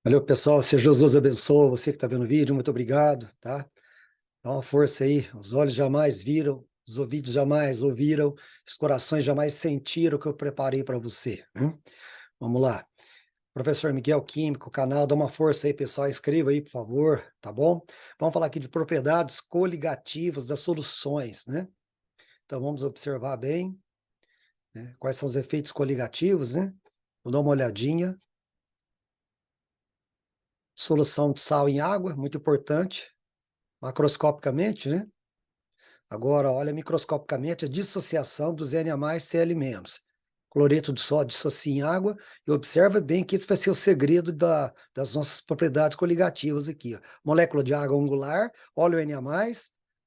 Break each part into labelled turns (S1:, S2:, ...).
S1: Valeu, pessoal. Se Jesus abençoe você que está vendo o vídeo. Muito obrigado, tá? Dá uma força aí. Os olhos jamais viram, os ouvidos jamais ouviram, os corações jamais sentiram o que eu preparei para você. Vamos lá. Professor Miguel Químico, canal, dá uma força aí, pessoal. Escreva aí, por favor, tá bom? Vamos falar aqui de propriedades coligativas das soluções, né? Então vamos observar bem, né? Quais são os efeitos coligativos, né? Vou dar uma olhadinha. Solução de sal em água, muito importante, macroscopicamente, né? Agora, olha microscopicamente a dissociação dos Na+Cl-. Cloreto de sódio dissocia em água e observa bem que esse vai ser o segredo das nossas propriedades coligativas aqui. Ó. Molécula de água angular, óleo Na+,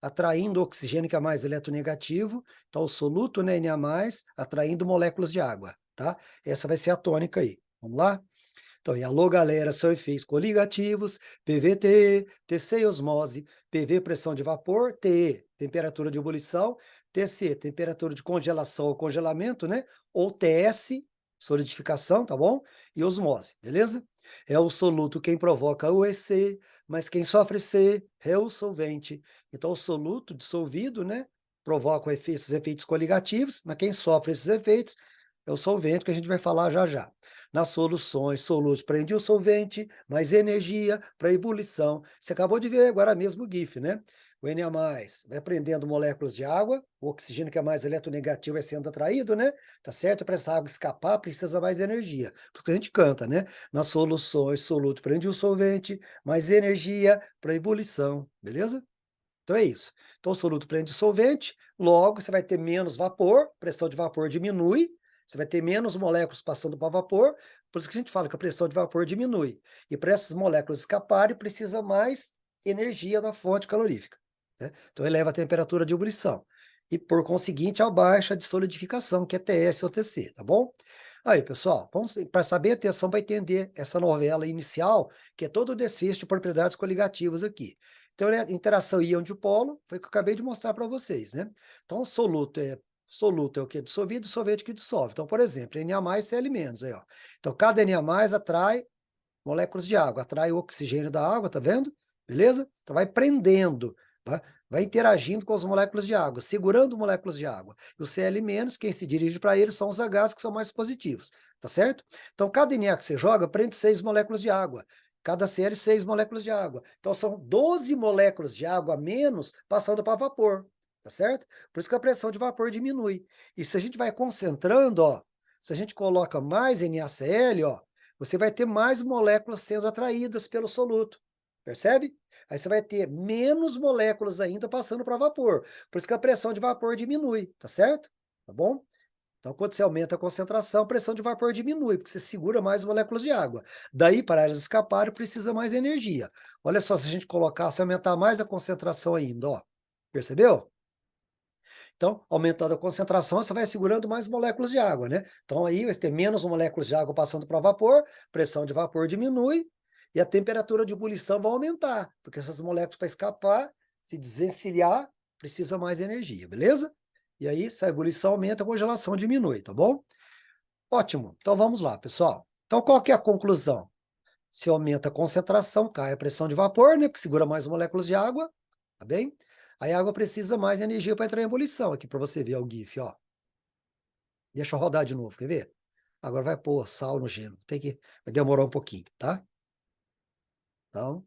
S1: atraindo oxigênio que é mais eletronegativo, então o soluto, né, Na+, atraindo moléculas de água, tá? Essa vai ser a tônica aí. Vamos lá? Então, e alô, galera, são efeitos coligativos, PVT, TC e osmose, PV, pressão de vapor, TE, temperatura de ebulição, TC, temperatura de congelação ou congelamento, né? Ou TS, solidificação, tá bom? E osmose, beleza? É o soluto quem provoca o EC, mas quem sofre C é o solvente. Então, o soluto dissolvido, né? Provoca esses efeitos coligativos, mas quem sofre esses efeitos é o solvente, que a gente vai falar já já. Nas soluções, soluto prende o solvente, mais energia para ebulição. Você acabou de ver agora mesmo o GIF, né? O Na+, vai prendendo moléculas de água, o oxigênio que é mais eletronegativo vai sendo atraído, né? Tá certo? Para essa água escapar, precisa mais energia. Por isso que a gente canta, né? Nas soluções, soluto prende o solvente, mais energia para ebulição, beleza? Então é isso. Então o soluto prende o solvente, logo você vai ter menos vapor, pressão de vapor diminui, você vai ter menos moléculas passando para vapor, por isso que a gente fala que a pressão de vapor diminui. E para essas moléculas escaparem, precisa mais energia da fonte calorífica, né? Então eleva a temperatura de ebulição. E por conseguinte, abaixa a de solidificação, que é TS ou TC, tá bom? Aí, pessoal, para saber atenção para entender essa novela inicial, que é todo o desfecho de propriedades coligativas aqui. Então, né, interação íon-dipolo, foi o que eu acabei de mostrar para vocês, né? Então, soluto é o que? Dissolvido, solvente que dissolve. Então, por exemplo, Na+, Cl-, aí, ó. Então, cada Na+, atrai moléculas de água, atrai o oxigênio da água, tá vendo? Beleza? Então, vai prendendo, vai interagindo com as moléculas de água, segurando moléculas de água. E o Cl-, quem se dirige para ele são os Hs que são mais positivos, tá certo? Então, cada Na que você joga prende 6 moléculas de água. Cada Cl, 6 moléculas de água. Então, são 12 moléculas de água a menos passando para vapor, tá certo? Por isso que a pressão de vapor diminui. E se a gente vai concentrando, ó, se a gente coloca mais NaCl, ó, você vai ter mais moléculas sendo atraídas pelo soluto, percebe? Aí você vai ter menos moléculas ainda passando para vapor, por isso que a pressão de vapor diminui, tá certo? Tá bom? Então, quando você aumenta a concentração, a pressão de vapor diminui, porque você segura mais moléculas de água. Daí, para elas escaparem, precisa mais energia. Olha só, se a gente colocar, se aumentar mais a concentração ainda, ó, percebeu? Então, aumentando a concentração, você vai segurando mais moléculas de água, né? Então, aí vai ter menos moléculas de água passando para vapor, pressão de vapor diminui e a temperatura de ebulição vai aumentar, porque essas moléculas, para escapar, se desvencilhar, precisa mais energia, beleza? E aí, se a ebulição aumenta, a congelação diminui, tá bom? Ótimo. Então, vamos lá, pessoal. Então, qual que é a conclusão? Se aumenta a concentração, cai a pressão de vapor, né? Porque segura mais moléculas de água, tá bem? Aí a água precisa mais energia para entrar em ebulição, aqui para você ver o GIF, ó. Deixa eu rodar de novo, quer ver? Agora vai pôr sal no gelo. Vai demorar um pouquinho, tá? Então,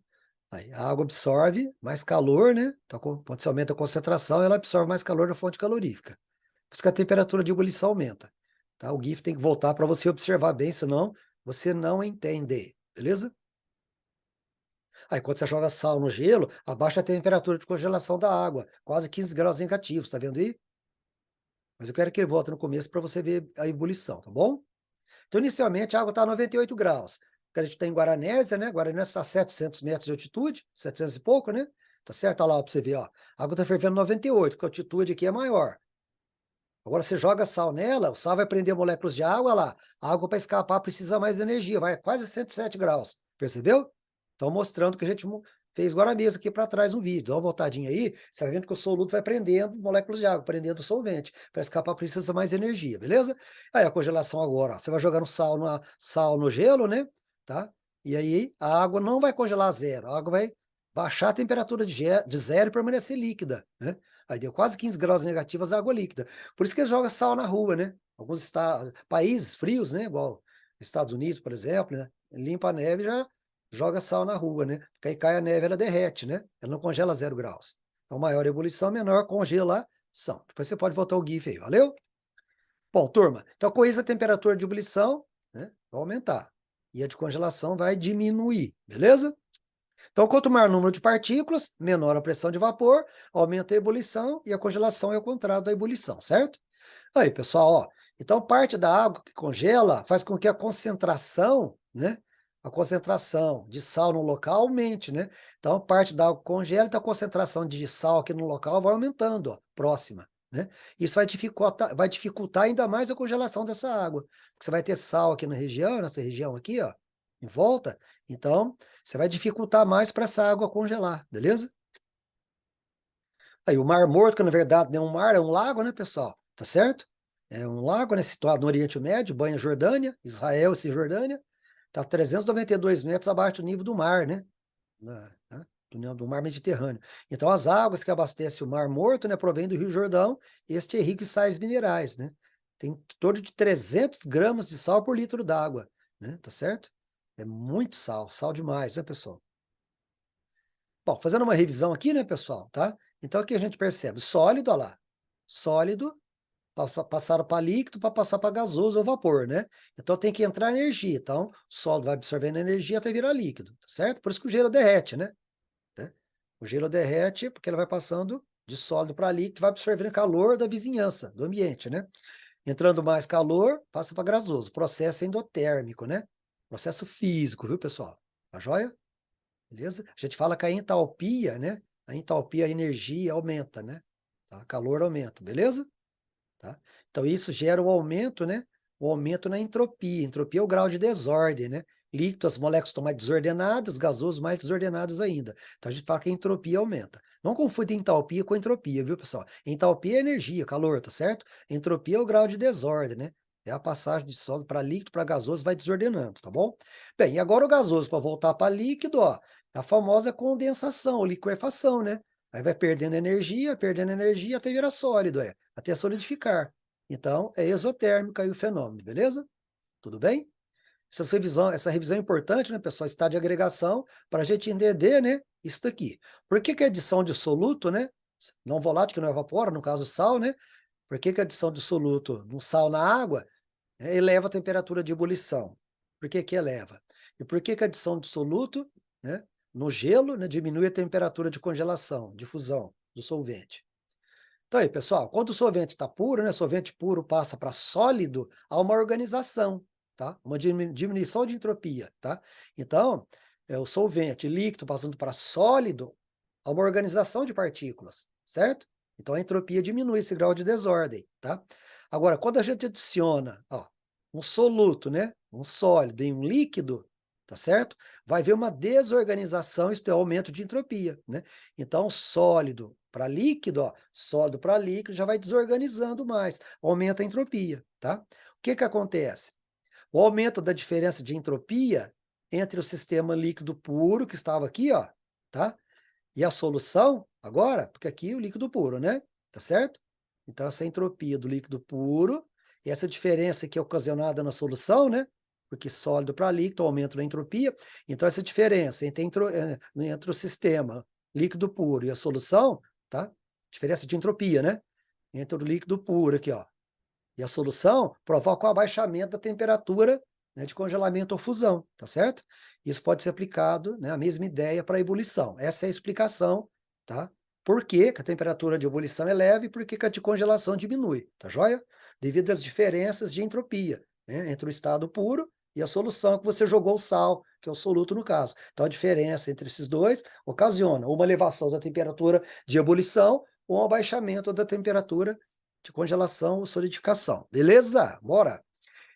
S1: aí a água absorve mais calor, né? Então, quando você aumenta a concentração, ela absorve mais calor da fonte calorífica. Por isso que a temperatura de ebulição aumenta. Tá? O GIF tem que voltar para você observar bem, senão você não entende, beleza? Aí quando você joga sal no gelo, abaixa a temperatura de congelação da água, quase 15 graus negativos, tá vendo aí? Mas eu quero que ele volte no começo para você ver a ebulição, tá bom? Então, inicialmente, a água está a 98 graus. Porque a gente está em Guaranésia, né? Guaranésia está a 700 metros de altitude, 700 e pouco, né? Tá certo? Olha lá para você ver, ó. A água está fervendo 98, porque a altitude aqui é maior. Agora você joga sal nela, o sal vai prender moléculas de água lá. A água para escapar precisa mais de energia, vai a quase 107 graus. Percebeu? Então, mostrando que a gente fez agora mesmo aqui para trás um vídeo. Dá uma voltadinha aí, você vai vendo que o soluto vai prendendo moléculas de água, prendendo o solvente. Para escapar precisa mais energia, beleza? Aí a congelação agora, ó, você vai jogando sal no gelo, né? Tá? E aí a água não vai congelar a zero, a água vai baixar a temperatura de zero e permanecer líquida, né? Aí deu quase 15 graus negativos a água líquida. Por isso que joga sal na rua, né? Alguns países frios, né? Igual Estados Unidos, por exemplo, né? Limpa a neve e já joga sal na rua, né? Porque aí cai a neve, ela derrete, né? Ela não congela 0 graus. Então, maior ebulição, menor congelação. Depois você pode voltar o GIF aí, valeu? Bom, turma, então com isso a temperatura de ebulição, né, vai aumentar. E a de congelação vai diminuir, beleza? Então, quanto maior o número de partículas, menor a pressão de vapor, aumenta a ebulição e a congelação é o contrário da ebulição, certo? Aí, pessoal, ó, então parte da água que congela faz com que a concentração, né, a concentração de sal no local aumente, né? Então, parte da água congela, então a concentração de sal aqui no local vai aumentando, ó, próxima, né? Isso vai dificultar ainda mais a congelação dessa água, porque você vai ter sal aqui na região, nessa região aqui, ó, em volta, então você vai dificultar mais para essa água congelar, beleza? Aí o Mar Morto, que na verdade não é um mar, é um lago, né, pessoal? Tá certo? É um lago, né, situado no Oriente Médio, banha a Jordânia, Israel e Cisjordânia. Tá 392 metros abaixo do nível do mar, né? Né, do mar Mediterrâneo. Então, as águas que abastecem o Mar Morto, né, provêm do Rio Jordão, e este é rico em sais minerais, né? Tem em torno de 300 gramas de sal por litro d'água, né? Tá certo? É muito sal, sal demais, né, pessoal? Bom, fazendo uma revisão aqui, né, pessoal, tá? Então, aqui a gente percebe sólido, olha lá, sólido, passaram para líquido para passar para gasoso ou vapor, né? Então, tem que entrar energia. Então, o sólido vai absorvendo energia até virar líquido, tá certo? Por isso que o gelo derrete, né? O gelo derrete porque ele vai passando de sólido para líquido, vai absorvendo calor da vizinhança, do ambiente, né? Entrando mais calor, passa para gasoso. Processo endotérmico, né? Processo físico, viu, pessoal? Tá joia? Beleza? A gente fala que a entalpia, né? A entalpia, a energia aumenta, né? Tá? Calor aumenta, beleza? Tá? Então, isso gera um aumento, né? O aumento na entropia. Entropia é o grau de desordem, né? Líquido, as moléculas estão mais desordenadas, gasosos mais desordenados ainda. Então, a gente fala que a entropia aumenta. Não confunde entalpia com entropia, viu, pessoal? Entalpia é energia, calor, tá certo? Entropia é o grau de desordem, né? É a passagem de sólido para líquido, para gasoso, vai desordenando, tá bom? Bem, e agora o gasoso, para voltar para líquido, ó, a famosa condensação, ou liquefação, né? Aí vai perdendo energia até virar sólido, até solidificar. Então, é exotérmico aí o fenômeno, beleza? Tudo bem? Essa revisão é importante, né, pessoal? Estado de agregação, para a gente entender, né, isso daqui. Por que que a adição de soluto, né, não volátil, que não evapora, no caso sal, né? Por que que a adição de soluto no sal na água eleva a temperatura de ebulição? Por que que eleva? E por que que a adição de soluto, né, no gelo, né, diminui a temperatura de congelação, de fusão do solvente? Então aí, pessoal, quando o solvente está puro, né, solvente puro passa para sólido, há uma organização, tá? Uma diminuição de entropia, tá? Então, o solvente líquido passando para sólido, há uma organização de partículas, certo? Então a entropia diminui esse grau de desordem, tá? Agora, quando a gente adiciona, ó, um soluto, né, um sólido em um líquido, tá certo? Vai haver uma desorganização, isso é aumento de entropia, né? Então, sólido para líquido, ó, sólido para líquido já vai desorganizando mais, aumenta a entropia, tá? O que que acontece? O aumento da diferença de entropia entre o sistema líquido puro, que estava aqui, ó, tá? E a solução, agora, porque aqui é o líquido puro, né? Tá certo? Então, essa entropia do líquido puro, e essa diferença que é ocasionada na solução, né? Porque sólido para líquido, aumento da entropia. Então, essa diferença entre o sistema líquido puro e a solução, tá? Diferença de entropia, né? Entre o líquido puro aqui, ó, e a solução provoca o abaixamento da temperatura, né, de congelamento ou fusão, tá certo? Isso pode ser aplicado, né, a mesma ideia para a ebulição. Essa é a explicação, tá? Por que que a temperatura de ebulição é leve e por que que a de congelação diminui, tá joia? Devido às diferenças de entropia, né, entre o estado puro e a solução que você jogou o sal, que é o soluto no caso. Então, a diferença entre esses dois ocasiona uma elevação da temperatura de ebulição ou um abaixamento da temperatura de congelação ou solidificação. Beleza? Bora!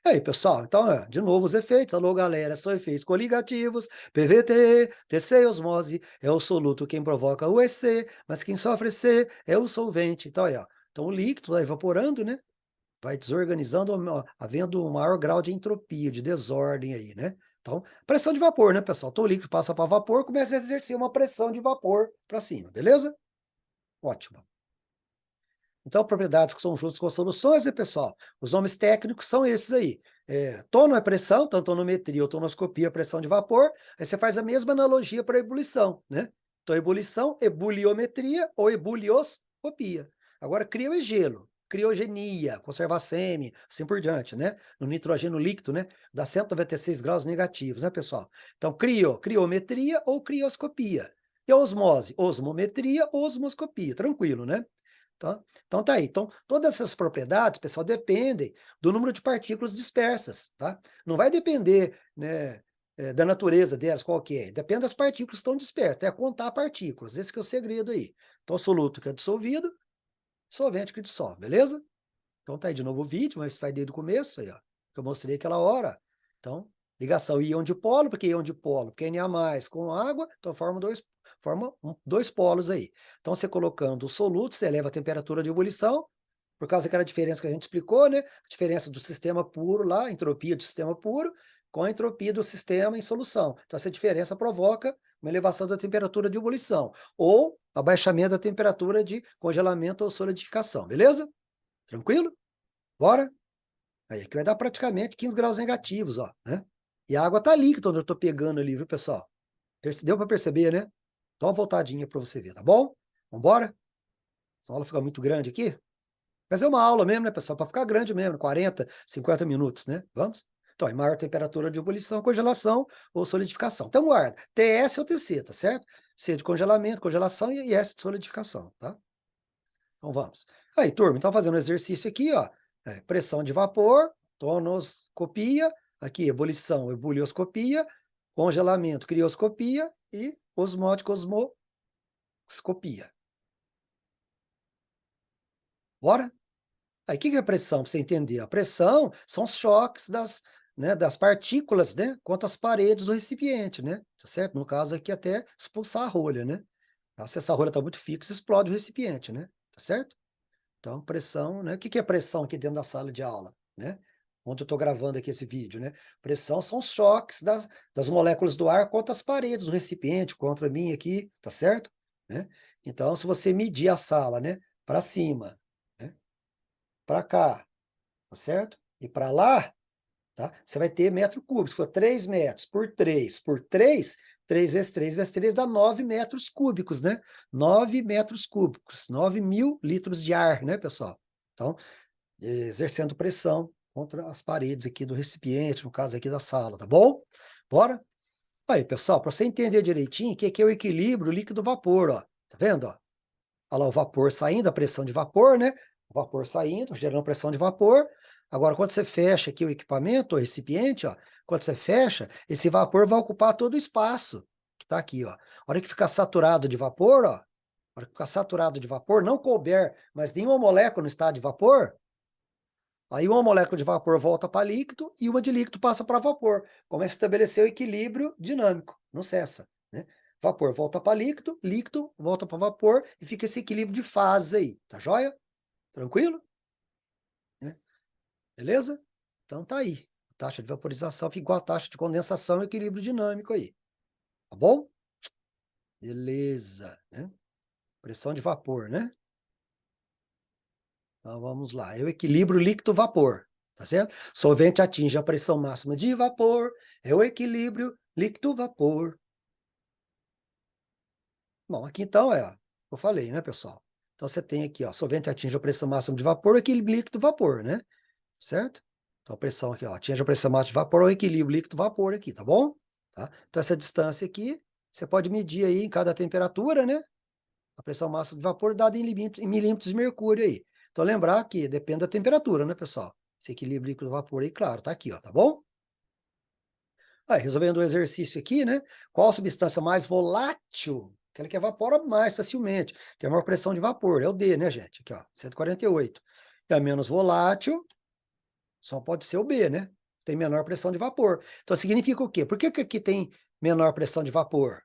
S1: E aí, pessoal, então, de novo os efeitos. Alô, galera, são efeitos coligativos, PVT, TC e osmose, é o soluto quem provoca o EC, mas quem sofre C é o solvente. Então, aí, ó, então o líquido está evaporando, né? vai desorganizando, havendo um maior grau de entropia, de desordem aí, né? Então, pressão de vapor, né, pessoal? Então, o líquido passa para vapor, começa a exercer uma pressão de vapor para cima, beleza? Ótimo. Então, propriedades que são juntas com soluções, né, pessoal? Os nomes técnicos são esses aí. Tono é pressão, então tonometria ou tonoscopia é pressão de vapor. Aí você faz a mesma analogia para a ebulição, né? Então, ebulição, ebuliometria ou ebulioscopia. Agora, crio é gelo, criogenia, conservar semi, assim por diante, né? No nitrogênio líquido, né? Dá 196 graus negativos, né, pessoal? Então, criometria ou crioscopia. E a osmose, osmometria ou osmoscopia, tranquilo, né? Tá? Então tá aí. Então, todas essas propriedades, pessoal, dependem do número de partículas dispersas, tá? Não vai depender, né, da natureza delas, qual que é. Depende das partículas que estão dispersas, é contar partículas. Esse que é o segredo aí. Então, soluto que é dissolvido, solvente que dissolve, beleza? Então tá aí de novo o vídeo, mas vai desde o começo aí, ó, que eu mostrei aquela hora. Então, ligação íon-dipolo, porque íon-dipolo, porque Na+ com água, então forma dois polos aí. Então, você colocando o soluto, você eleva a temperatura de ebulição, por causa daquela diferença que a gente explicou, né? A diferença do sistema puro lá, a entropia do sistema puro, com a entropia do sistema em solução. Então, essa diferença provoca uma elevação da temperatura de ebulição, ou abaixamento da temperatura de congelamento ou solidificação, beleza? Tranquilo? Bora? Aí aqui vai dar praticamente 15 graus negativos, ó, né? E a água tá líquida onde eu tô pegando ali, viu, pessoal? Deu para perceber, né? Dá uma voltadinha para você ver, tá bom? Vambora? Essa aula fica muito grande aqui. Mas é uma aula mesmo, né, pessoal? Para ficar grande mesmo, 40, 50 minutos, né? Vamos? Então, é maior temperatura de ebulição, congelação ou solidificação. Então, guarda, TS ou TC, tá certo? C de congelamento, congelação e S de solidificação, tá? Então, vamos. Aí, turma, então fazendo um exercício aqui, ó, pressão de vapor, tonoscopia, aqui, ebulição, ebulioscopia, congelamento, crioscopia e osmótica, osmoscopia. Bora? Aí, o que é pressão, para você entender? A pressão são os choques das partículas, né, contra as paredes do recipiente, né? Tá certo? No caso aqui, até expulsar a rolha, né? Se essa rolha está muito fixa, explode o recipiente, né? Tá certo? Então, pressão, né? O que é pressão aqui dentro da sala de aula, né? Onde eu estou gravando aqui esse vídeo, né? Pressão são os choques das moléculas do ar contra as paredes do recipiente, contra mim aqui, tá certo? Né? Então, se você medir a sala, né? Para cima, né? Para cá, tá certo? E para lá, tá? Você vai ter metro cúbico. Se for 3 metros por 3 por 3, 3 vezes 3 vezes 3 dá 9 metros cúbicos, né? 9 metros cúbicos, 9.000 litros de ar, né, pessoal? Então, exercendo pressão contra as paredes aqui do recipiente, no caso aqui da sala, tá bom? Bora? Aí, pessoal, para você entender direitinho, o que é o equilíbrio líquido-vapor, ó. Tá vendo, ó? Olha lá o vapor saindo, a pressão de vapor, né? O vapor saindo, gerando pressão de vapor. Agora, quando você fecha aqui o equipamento, o recipiente, ó, quando você fecha, esse vapor vai ocupar todo o espaço que está aqui, ó. A hora que ficar saturado de vapor, ó, a hora que ficar saturado de vapor, não couber, mas nenhuma molécula no estado de vapor, aí uma molécula de vapor volta para líquido e uma de líquido passa para vapor. Começa a estabelecer o equilíbrio dinâmico, não cessa, né? Vapor volta para líquido, líquido volta para vapor e fica esse equilíbrio de fase aí, tá joia? Tranquilo? Né? Beleza? Então tá aí. A taxa de vaporização fica igual a taxa de condensação e equilíbrio dinâmico aí. Tá bom? Beleza, né? Pressão de vapor, né? Então vamos lá. É o equilíbrio líquido-vapor, tá certo? Solvente atinge a pressão máxima de vapor, é o equilíbrio líquido-vapor. Bom, aqui então eu falei, né, pessoal? Então você tem aqui, ó, solvente atinge a pressão máxima de vapor, equilíbrio líquido-vapor, né? Certo? Então a pressão aqui, ó, atinge a pressão máxima de vapor, o equilíbrio líquido-vapor aqui, tá bom? Tá? Então essa distância aqui, você pode medir aí em cada temperatura, né? A pressão máxima de vapor dada em milímetros de mercúrio aí. Então, lembrar que depende da temperatura, né, pessoal? Esse equilíbrio líquido-vapor aí, claro, tá aqui, ó, tá bom? Aí, resolvendo o exercício aqui, né? Qual a substância mais volátil? Aquela que evapora mais facilmente. Tem a maior pressão de vapor, é o D, né, gente? Aqui, ó, 148. E a menos volátil, só pode ser o B, né? Tem menor pressão de vapor. Então, significa o quê? Por que aqui tem menor pressão de vapor?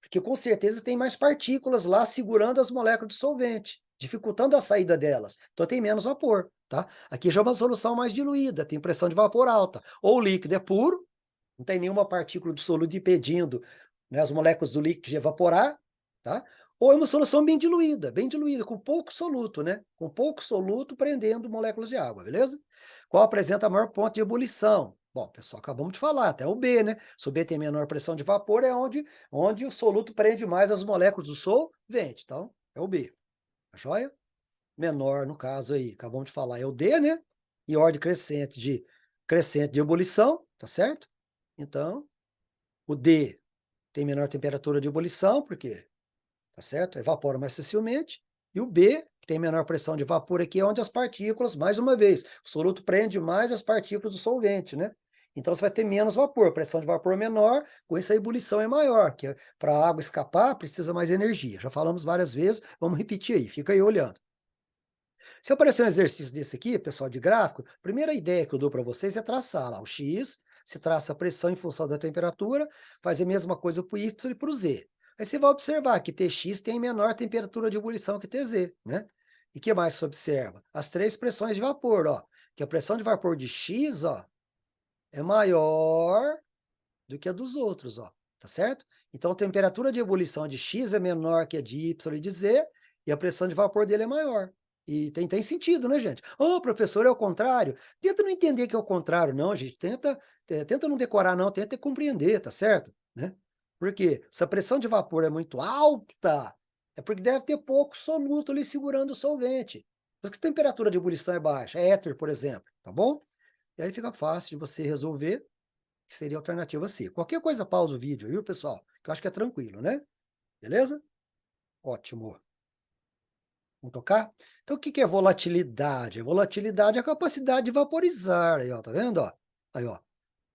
S1: Porque com certeza tem mais partículas lá segurando as moléculas de solvente. dificultando a saída delas. Então tem menos vapor, tá? Aqui já é uma solução mais diluída, tem pressão de vapor alta. Ou o líquido é puro, não tem nenhuma partícula de soluto impedindo, né, as moléculas do líquido de evaporar, tá? Ou é uma solução bem diluída, com pouco soluto, né? Com pouco soluto prendendo moléculas de água, beleza? Qual apresenta maior ponto de ebulição? Bom, pessoal, acabamos de falar, até o B, né? Se o B tem menor pressão de vapor, é onde o soluto prende mais as moléculas do solvente. Então, é o B. Tá joia? Menor, no caso aí, acabamos de falar, é o D, né? E ordem crescente de ebulição, tá certo? Então, o D tem menor temperatura de ebulição, porque, tá certo? Evapora mais facilmente. E o B, que tem menor pressão de vapor aqui, é onde as partículas, mais uma vez, o soluto prende mais as partículas do solvente, né? Então você vai ter menos vapor, pressão de vapor menor, com isso a ebulição é maior, que para a água escapar precisa mais energia. Já falamos várias vezes, vamos repetir aí, fica aí olhando. Se aparecer um exercício desse aqui, pessoal, de gráfico, a primeira ideia que eu dou para vocês é traçar lá o X, se traça a pressão em função da temperatura, faz a mesma coisa para o Y e para o Z. Aí você vai observar que Tx tem menor temperatura de ebulição que Tz, né? E o que mais você observa? As três pressões de vapor, ó. Que a pressão de vapor de X, ó, é maior do que a dos outros, ó. Tá certo? Então, a temperatura de ebulição de X é menor que a de Y e de Z, e a pressão de vapor dele é maior. E tem sentido, né, gente? Ô, professor, é o contrário. Tenta não entender que é o contrário, não, gente. Tenta não decorar, não. Tenta compreender, tá certo? Né? Por quê? Se a pressão de vapor é muito alta, é porque deve ter pouco soluto ali segurando o solvente. Por isso que a temperatura de ebulição é baixa. É éter, por exemplo, tá bom? E aí fica fácil de você resolver, que seria a alternativa C. Qualquer coisa, pausa o vídeo, viu, pessoal? Que eu acho que é tranquilo, né? Beleza? Ótimo. Vamos tocar? Então, o que é volatilidade? A volatilidade é a capacidade de vaporizar. Aí, ó, tá vendo? Ó? Aí, ó.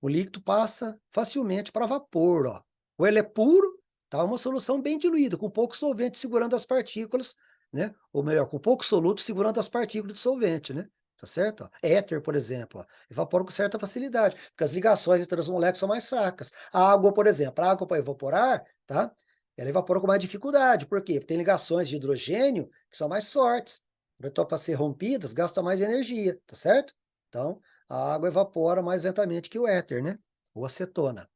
S1: O líquido passa facilmente para vapor, ó. Ou ele é puro, tá? Uma solução bem diluída, com pouco solvente segurando as partículas, né? Ou melhor, com pouco soluto segurando as partículas de solvente, né? Tá certo? Ó. Éter, por exemplo, ó, evapora com certa facilidade, porque as ligações entre as moléculas são mais fracas. A água, por exemplo, a água para evaporar, tá? Ela evapora com mais dificuldade. Por quê? Porque tem ligações de hidrogênio que são mais fortes. Então, para ser rompidas, gasta mais energia, tá certo? Então, a água evapora mais lentamente que o éter, né? Ou acetona.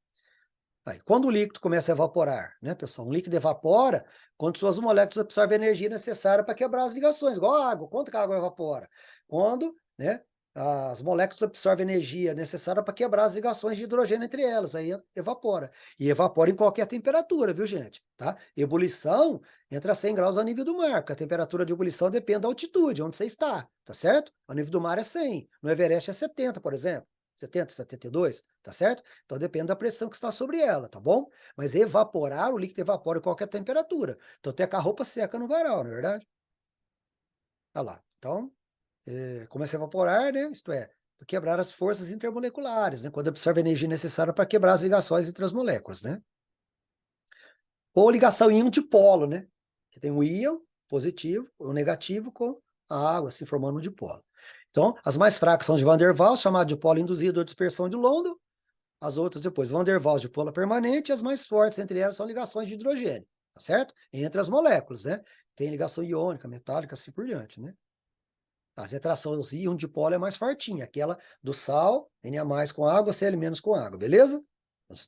S1: Aí, quando o líquido começa a evaporar, né, pessoal? Um líquido evapora quando suas moléculas absorvem a energia necessária para quebrar as ligações, igual a água. Quanto que a água evapora? Quando, né, as moléculas absorvem energia necessária para quebrar as ligações de hidrogênio entre elas, aí evapora. E evapora em qualquer temperatura, viu, gente? Tá? Ebulição entra a 100 graus ao nível do mar, porque a temperatura de ebulição depende da altitude, onde você está, tá certo? O nível do mar é 100, no Everest é 70, por exemplo. 70, 72, tá certo? Então depende da pressão que está sobre ela, tá bom? Mas evaporar, o líquido evapora em qualquer temperatura. Então tem que a roupa seca no varal, não é verdade? Olha lá. Então, começa a evaporar, né? Isto é, quebrar as forças intermoleculares, né? Quando absorve a energia necessária para quebrar as ligações entre as moléculas, né? Ou ligação íon-dipolo, né? Que tem um íon positivo, o negativo com a água, se formando um dipolo. Então, as mais fracas são de Van der Waals, chamado de polo induzido ou dispersão de London. As outras depois, Van der Waals de polo permanente, e as mais fortes entre elas são ligações de hidrogênio, tá certo? Entre as moléculas, né? Tem ligação iônica, metálica, assim por diante, né? As retrações íon dipolo é mais fortinha, aquela do sal, Na+ com água, Cl- com água, beleza?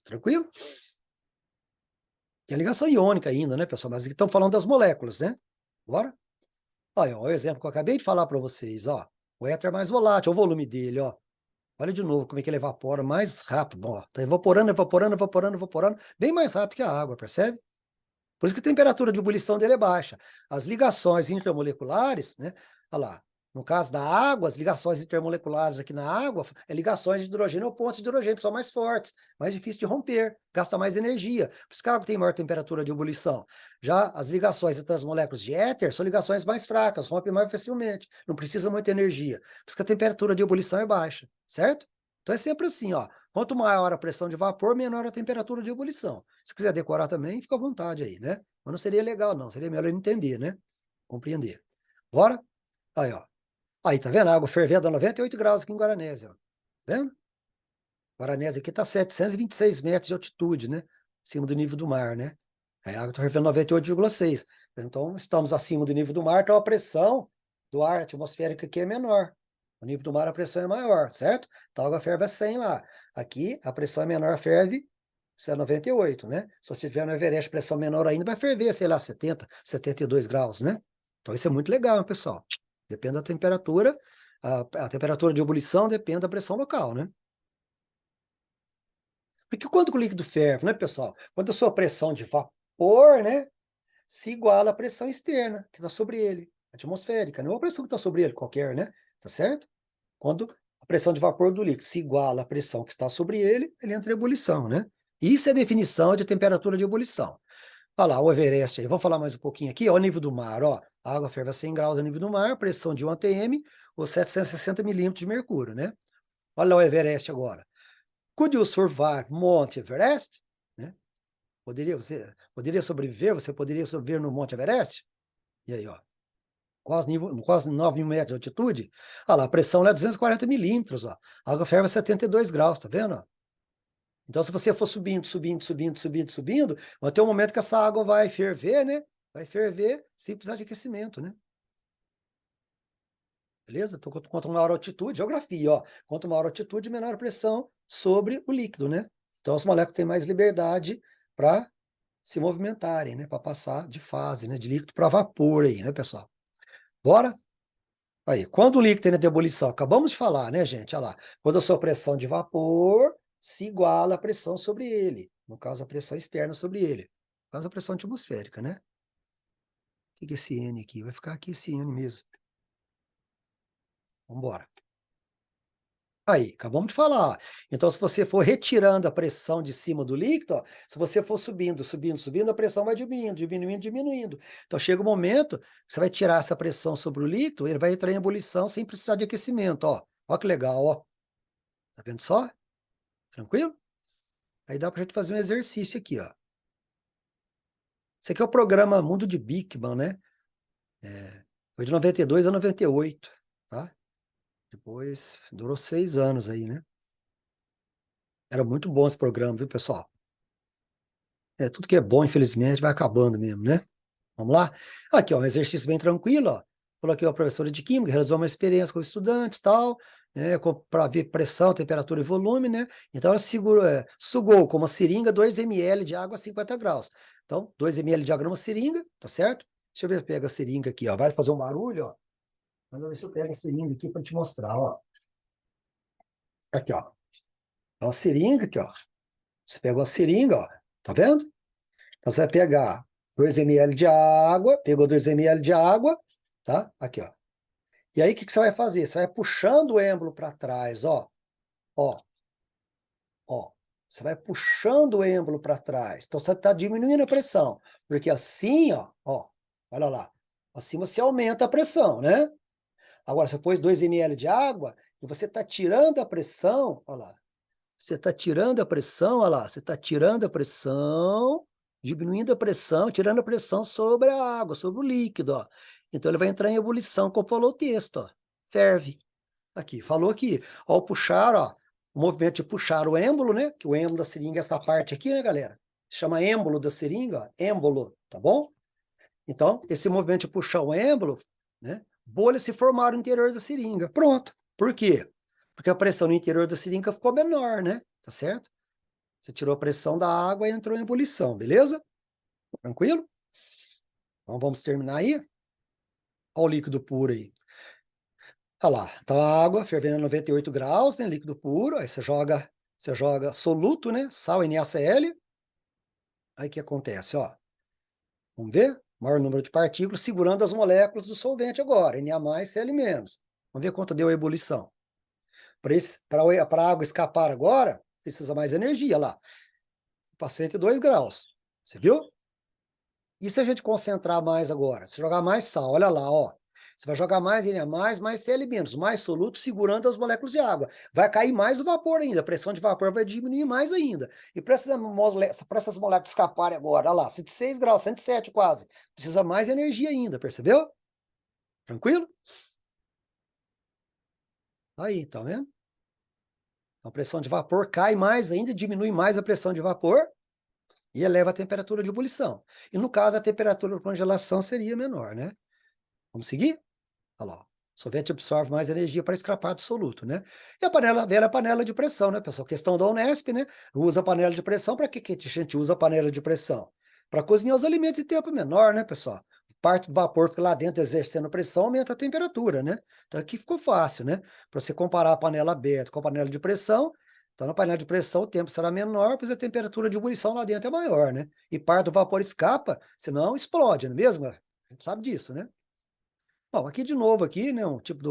S1: Tranquilo? Tem a ligação iônica ainda, né, pessoal? Mas aqui estamos falando das moléculas, né? Bora? Olha, ó, o exemplo que eu acabei de falar para vocês, ó. O éter é mais volátil, olha o volume dele, ó. Olha de novo como é que ele evapora mais rápido, ó. Tá evaporando, evaporando, evaporando, evaporando, bem mais rápido que a água, percebe? Por isso que a temperatura de ebulição dele é baixa. As ligações intermoleculares, né? Olha lá. No caso da água, as ligações intermoleculares aqui na água é ligações de hidrogênio ou pontos de hidrogênio, que são mais fortes, mais difíceis de romper, gasta mais energia. Por isso que a água tem maior temperatura de ebulição. Já as ligações entre as moléculas de éter são ligações mais fracas, rompem mais facilmente, não precisa muita energia. Por isso que a temperatura de ebulição é baixa, certo? Então é sempre assim, ó. Quanto maior a pressão de vapor, menor a temperatura de ebulição. Se quiser decorar também, fica à vontade aí, né? Mas não seria legal, não. Seria melhor entender, né? Compreender. Bora? Aí, ó. Aí, tá vendo? A água fervendo a 98 graus aqui em Guaranésia, ó. Tá vendo? Guaranésia aqui tá 726 metros de altitude, né? Acima do nível do mar, né? Aí a água está fervendo 98,6. Então, estamos acima do nível do mar, então a pressão do ar atmosférico aqui é menor. O nível do mar, a pressão é maior, certo? Então, a água ferve a 100 lá. Aqui, a pressão é menor, ferve, isso é 98, né? Se você tiver no Everest, pressão menor ainda, vai ferver, sei lá, 70, 72 graus, né? Então, isso é muito legal, pessoal. Depende da temperatura, a temperatura de ebulição depende da pressão local, né? Porque quando o líquido ferve, né, pessoal? Quando a sua pressão de vapor, né, se iguala à pressão externa que está sobre ele, atmosférica, não é a pressão que está sobre ele, qualquer, né? Tá certo? Quando a pressão de vapor do líquido se iguala à pressão que está sobre ele, ele entra em ebulição, né? Isso é a definição de temperatura de ebulição. Olha lá, o Everest aí, vamos falar mais um pouquinho aqui, ó, o nível do mar, ó, a água ferve a 100 graus no nível do mar, pressão de 1 atm, ou 760 milímetros de mercúrio, né? Olha lá o Everest agora. Could you survive Monte Everest? Né? Você poderia sobreviver? Você poderia sobreviver no Monte Everest? E aí, ó, quase 9 mil metros de altitude. Olha lá, a pressão lá é 240 milímetros, ó. A água ferve a 72 graus, tá vendo? Então, se você for subindo, subindo, subindo, subindo, subindo, vai ter um momento que essa água vai ferver, né? Vai ferver sem precisar de aquecimento, né? Beleza? Então, quanto maior a altitude, geografia, ó. Quanto maior a altitude, menor a pressão sobre o líquido, né? Então, as moléculas têm mais liberdade para se movimentarem, né? Para passar de fase, né? De líquido para vapor aí, né, pessoal? Bora? Aí, quando o líquido entra em ebulição, acabamos de falar, né, gente? Olha lá. Quando a sua pressão de vapor se iguala à pressão sobre ele. No caso, a pressão externa sobre ele. No caso, a pressão atmosférica, né? O que é esse N aqui? Vai ficar aqui esse N mesmo. Vamos embora. Aí, acabamos de falar. Então, se você for retirando a pressão de cima do líquido, ó, se você for subindo, subindo, subindo, a pressão vai diminuindo, diminuindo, diminuindo. Então, chega um momento que você vai tirar essa pressão sobre o líquido, ele vai entrar em ebulição sem precisar de aquecimento, ó. Ó que legal, ó. Tá vendo só? Tranquilo? Aí dá pra gente fazer um exercício aqui, ó. Esse aqui é o programa Mundo de Bikman, né? Foi de 92 a 98, tá? Depois, durou 6 anos aí, né? Era muito bom esse programa, viu, pessoal? Tudo que é bom, infelizmente, vai acabando mesmo, né? Vamos lá? Aqui, ó, um exercício bem tranquilo, ó. Falou aqui, ó, a professora de Química realizou uma experiência com estudantes, tal, né, para ver pressão, temperatura e volume, né? Então, ela sugou com uma seringa 2 ml de água a 50 graus. Então, 2 ml de água numa seringa, tá certo? Deixa eu ver se eu pego a seringa aqui, ó. Vai fazer um barulho, ó. Vamos ver se eu pego a seringa aqui para te mostrar, ó. Aqui, ó. É uma seringa aqui, ó. Você pega uma seringa, ó. Tá vendo? Então, você vai pegar 2 ml de água, pegou 2 ml de água, tá? Aqui, ó. E aí, o que que você vai fazer? Você vai puxando o êmbolo para trás, ó. Ó, ó. Você vai puxando o êmbolo para trás. Então, você está diminuindo a pressão. Porque assim, ó, olha lá. Assim você aumenta a pressão, né? Agora, você pôs 2 ml de água e você está tirando a pressão, olha lá. Você está tirando a pressão, olha lá, você está tirando a pressão, diminuindo a pressão, tirando a pressão sobre a água, sobre o líquido, ó. Então ele vai entrar em ebulição, como falou o texto, ó. Ferve. Aqui, falou aqui, ao puxar, ó, o movimento de puxar o êmbolo, né? Que o êmbolo da seringa é essa parte aqui, né, galera? Chama êmbolo da seringa, ó, êmbolo, tá bom? Então, esse movimento de puxar o êmbolo, né? Bolhas se formaram no interior da seringa. Pronto. Por quê? Porque a pressão no interior da seringa ficou menor, né? Tá certo? Você tirou a pressão da água e entrou em ebulição, beleza? Tranquilo? Então vamos terminar aí? Olha o líquido puro aí. Olha lá, então a água fervendo a 98 graus, né? Líquido puro, aí você joga soluto, né? Sal NaCl. Aí o que acontece, ó? Vamos ver? Maior número de partículas segurando as moléculas do solvente agora, Na+, Cl-. Vamos ver quanto deu a ebulição. Para a água escapar agora, precisa mais energia lá. Para 102 graus. Você viu? E se a gente concentrar mais agora? Se jogar mais sal, olha lá, ó. Você vai jogar mais Na+, mais Cl-, mais soluto segurando as moléculas de água. Vai cair mais o vapor ainda, a pressão de vapor vai diminuir mais ainda. E para essas moléculas escaparem agora, olha lá, 106 graus, 107 quase. Precisa mais energia ainda, percebeu? Tranquilo? Aí, tá vendo? A pressão de vapor cai mais ainda, diminui mais a pressão de vapor. e eleva a temperatura de ebulição. E no caso, a temperatura de congelação seria menor, né? Vamos seguir? Olha lá, ó. O solvente absorve mais energia para escapar do soluto, né? E a panela, a velha panela de pressão, né, pessoal? Questão da Unesp, né? Usa a panela de pressão. Para que a gente usa a panela de pressão? Para cozinhar os alimentos em tempo menor, né, pessoal? Parte do vapor fica lá dentro exercendo pressão, aumenta a temperatura, né? Então aqui ficou fácil, né? Para você comparar a panela aberta com a panela de pressão, então na panela de pressão o tempo será menor, pois a temperatura de ebulição lá dentro é maior, né? E parte do vapor escapa, senão explode, não é mesmo? A gente sabe disso, né? Bom, aqui de novo aqui, né, um tipo de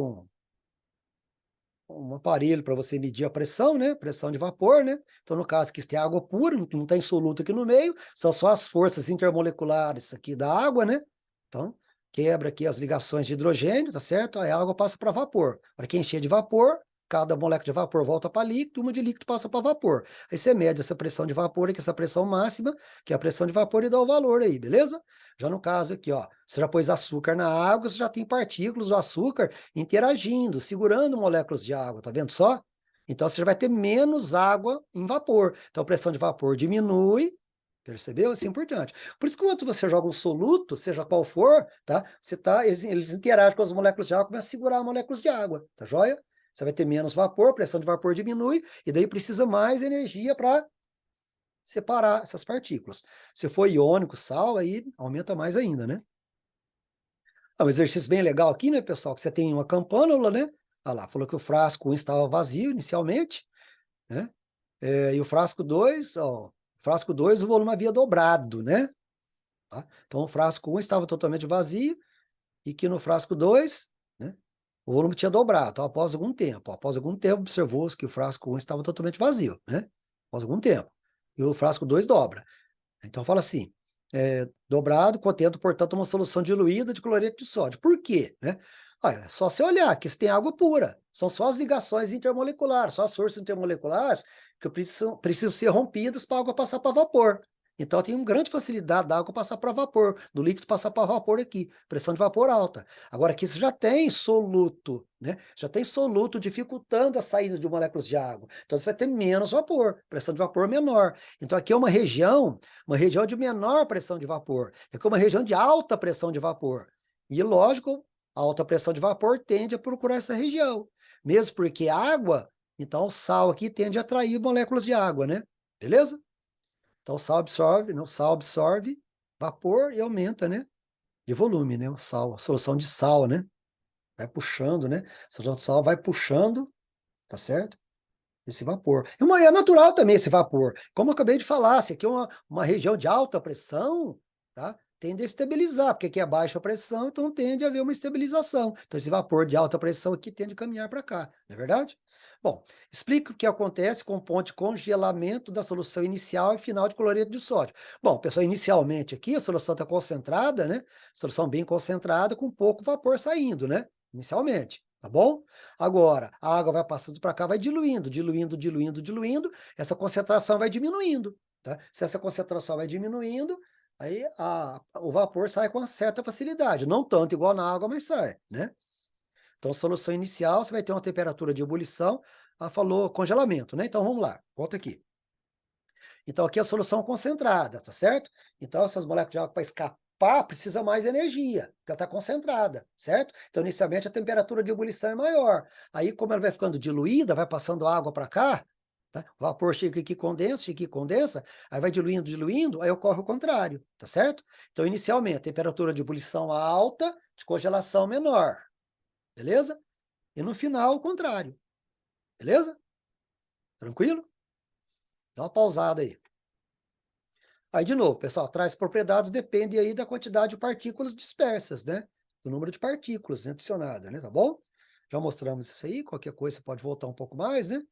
S1: um aparelho para você medir a pressão, né, pressão de vapor, né. Então, no caso aqui, você tem água pura, não tem soluto aqui no meio, são só as forças intermoleculares aqui da água, né. Então, quebra aqui as ligações de hidrogênio, tá certo? Aí a água passa para vapor. Para que encher de vapor, cada molécula de vapor volta para líquido, uma de líquido passa para vapor. Aí você mede essa pressão de vapor aqui, essa pressão máxima, que é a pressão de vapor, e dá o valor aí, beleza? Já no caso aqui, ó, você já pôs açúcar na água, você já tem partículas do açúcar interagindo, segurando moléculas de água, tá vendo só? Então você já vai ter menos água em vapor. Então a pressão de vapor diminui, percebeu? Assim por diante. Por isso que quando você joga um soluto, seja qual for, tá? Eles interagem com as moléculas de água, começam a segurar moléculas de água, tá joia? Você vai ter menos vapor, a pressão de vapor diminui, e daí precisa mais energia para separar essas partículas. Se for iônico, sal, aí aumenta mais ainda, né? É um exercício bem legal aqui, né, pessoal? Que você tem uma campânula, né? Olha lá, falou que o frasco 1 estava vazio inicialmente, né? E o frasco 2, ó, o frasco 2 o volume havia dobrado, né? Tá? Então o frasco 1 estava totalmente vazio e que no frasco 2, né, o volume tinha dobrado. Então, após algum tempo, observou-se que o frasco 1 estava totalmente vazio, né? Após algum tempo. E o frasco 2 dobra. Então fala assim, dobrado, contendo, portanto, uma solução diluída de cloreto de sódio. Por quê, né? Olha, é só você olhar que se tem água pura, são só as ligações intermoleculares, só as forças intermoleculares que precisam ser rompidas para a água passar para vapor. Então tem uma grande facilidade da água passar para vapor, do líquido passar para vapor aqui, pressão de vapor alta. Agora aqui você já tem soluto, né? Já tem soluto dificultando a saída de moléculas de água. Então você vai ter menos vapor, pressão de vapor menor. Então aqui é uma região de menor pressão de vapor, é uma região de alta pressão de vapor. E, lógico, a alta pressão de vapor tende a procurar essa região, mesmo porque água, então o sal aqui tende a atrair moléculas de água, né? Beleza? Então o sal absorve, né? O sal absorve vapor e aumenta, né? De volume, né? O sal, a solução de sal, né? Vai puxando, né? A solução de sal vai puxando, tá certo? Esse vapor. É natural também esse vapor. Como eu acabei de falar, se aqui é uma região de alta pressão, tá? Tende a estabilizar, porque aqui é baixa pressão, então tende a haver uma estabilização. Então esse vapor de alta pressão aqui tende a caminhar para cá, não é verdade? Bom, explica o que acontece com o ponto de congelamento da solução inicial e final de cloreto de sódio. Bom, pessoal, inicialmente aqui a solução está concentrada, né? Solução bem concentrada, com pouco vapor saindo, né? Inicialmente. Tá bom? Agora, a água vai passando para cá, vai diluindo, diluindo, diluindo, diluindo, essa concentração vai diminuindo, tá? Se essa concentração vai diminuindo, aí o vapor sai com uma certa facilidade, não tanto igual na água, mas sai, né? Então, solução inicial, você vai ter uma temperatura de ebulição, ela falou congelamento, né? Então, vamos lá, volta aqui. Então, aqui é a solução concentrada, tá certo? Então, essas moléculas de água para escapar precisa mais energia, porque ela está concentrada, certo? Então, inicialmente, a temperatura de ebulição é maior. Aí, como ela vai ficando diluída, vai passando água para cá, tá? O vapor chega aqui, condensa, aí vai diluindo, diluindo, aí ocorre o contrário, tá certo? Então, inicialmente, temperatura de ebulição alta, de congelação menor, beleza? E no final, o contrário, beleza? Tranquilo? Dá uma pausada aí. Aí, de novo, pessoal, traz propriedades depende aí da quantidade de partículas dispersas, né? Do número de partículas, né, adicionada, né? Tá bom? Já mostramos isso aí, qualquer coisa você pode voltar um pouco mais, né?